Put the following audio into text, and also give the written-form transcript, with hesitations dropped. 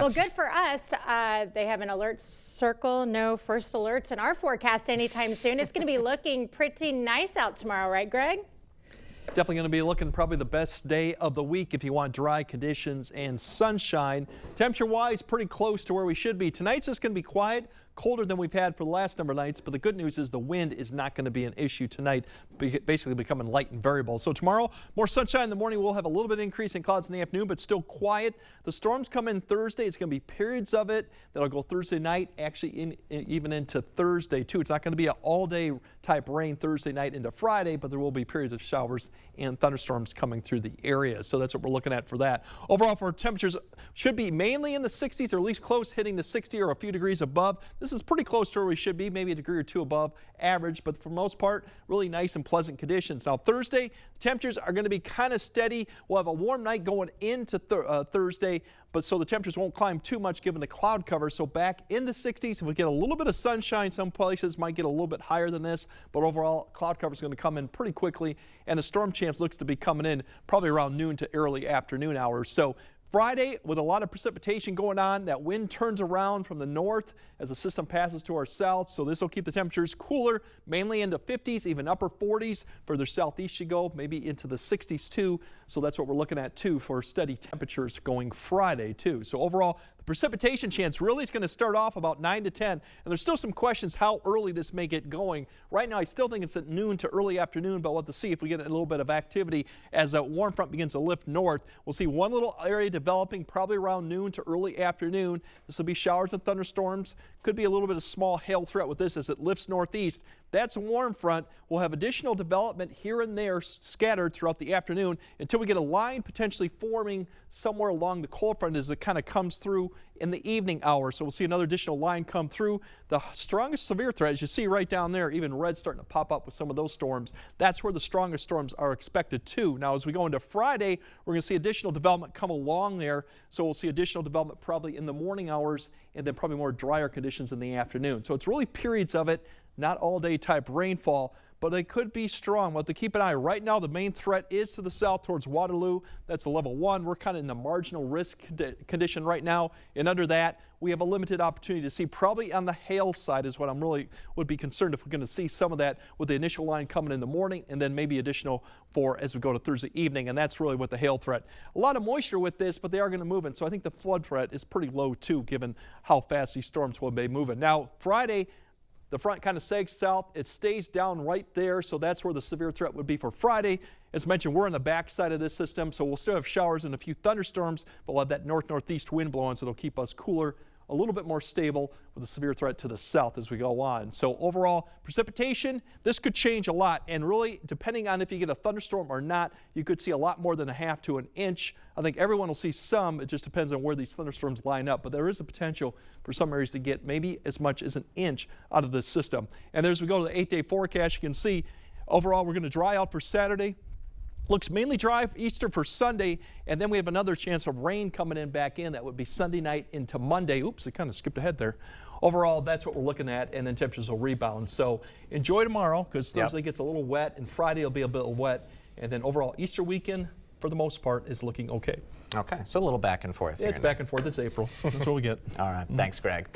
Well, good for us. They have an alert circle, no first alerts in our forecast anytime soon. It's going to be looking pretty nice out tomorrow, right, Greg? Definitely going to be looking probably the best day of the week if you want dry conditions and sunshine. Temperature-wise, pretty close to where we should be. Tonight's just going to be quiet, colder than we've had for the last number of nights, but the good news is the wind is not going to be an issue tonight, basically becoming light and variable. So tomorrow, more sunshine in the morning. We'll have a little bit increase in clouds in the afternoon, but still quiet. The storms come in Thursday. It's going to be periods of it that'll go Thursday night, actually even into Thursday too. It's not going to be an all-day type rain Thursday night into Friday, but there will be periods of showers and thunderstorms coming through the area. So that's what we're looking at for that. Overall, for temperatures, should be mainly in the 60s or at least close hitting the 60 or a few degrees above. This is pretty close to where we should be, maybe a degree or two above average, but for the most part, really nice and pleasant conditions. Now, Thursday, temperatures are going to be kind of steady. We'll have a warm night going into Thursday, but so the temperatures won't climb too much given the cloud cover. So back in the 60s, if we get a little bit of sunshine, some places might get a little bit higher than this, but overall, cloud cover is going to come in pretty quickly, and the storm chance looks to be coming in probably around noon to early afternoon hours. So Friday, with a lot of precipitation going on, that wind turns around from the north as the system passes to our south, so this will keep the temperatures cooler, mainly into 50s, even upper 40s. Further southeast you go, maybe into the 60s too, so that's what we're looking at too for steady temperatures going Friday too. So overall, the precipitation chance really is going to start off about 9 to 10, and there's still some questions how early this may get going. Right now, I still think it's at noon to early afternoon, but we'll have to see if we get a little bit of activity as that warm front begins to lift north. We'll see one little area developing probably around noon to early afternoon. This will be showers and thunderstorms. Could be a little bit of small hail threat with this as it lifts northeast. That's a warm front. We'll have additional development here and there scattered throughout the afternoon until we get a line potentially forming somewhere along the cold front as it kind of comes through in the evening hours. So we'll see another additional line come through. The strongest severe threat, as you see right down there, even red starting to pop up with some of those storms. That's where the strongest storms are expected too. Now, as we go into Friday, we're going to see additional development come along there. So we'll see additional development probably in the morning hours and then probably more drier conditions in the afternoon. So it's really periods of it, not all day type rainfall, but they could be strong. We'll have to keep an eye. Right now, the main threat is to the south towards Waterloo. That's a level 1. We're kind of in the marginal risk condition right now. And under that, we have a limited opportunity to see probably on the hail side is what I'm really would be concerned if we're going to see some of that with the initial line coming in the morning and then maybe additional for as we go to Thursday evening. And that's really what the hail threat. A lot of moisture with this, but they are going to move in. So I think the flood threat is pretty low too, given how fast these storms will be moving. Now, Friday, the front kind of sags south. It stays down right there, so that's where the severe threat would be for Friday. As mentioned, we're on the backside of this system, so we'll still have showers and a few thunderstorms, but we'll have that north-northeast wind blowing, so it'll keep us cooler, a little bit more stable with a severe threat to the south as we go on. So overall, precipitation, this could change a lot, and really, depending on if you get a thunderstorm or not, you could see a lot more than a half to an inch. I think everyone will see some. It just depends on where these thunderstorms line up, but there is a potential for some areas to get maybe as much as an inch out of this system. And as we go to the 8-day forecast, you can see overall we're going to dry out for Saturday. Looks mainly dry eastern for Sunday, and then we have another chance of rain coming in back in. That would be Sunday night into Monday. Oops, I kind of skipped ahead there. Overall, that's what we're looking at, and then temperatures will rebound. So enjoy tomorrow because Thursday gets a little wet, and Friday will be a bit wet. And then overall, Easter weekend, for the most part, is looking okay. Okay, so a little back and forth. Yeah, it's back and forth. It's April. That's what we get. All right, thanks, Greg.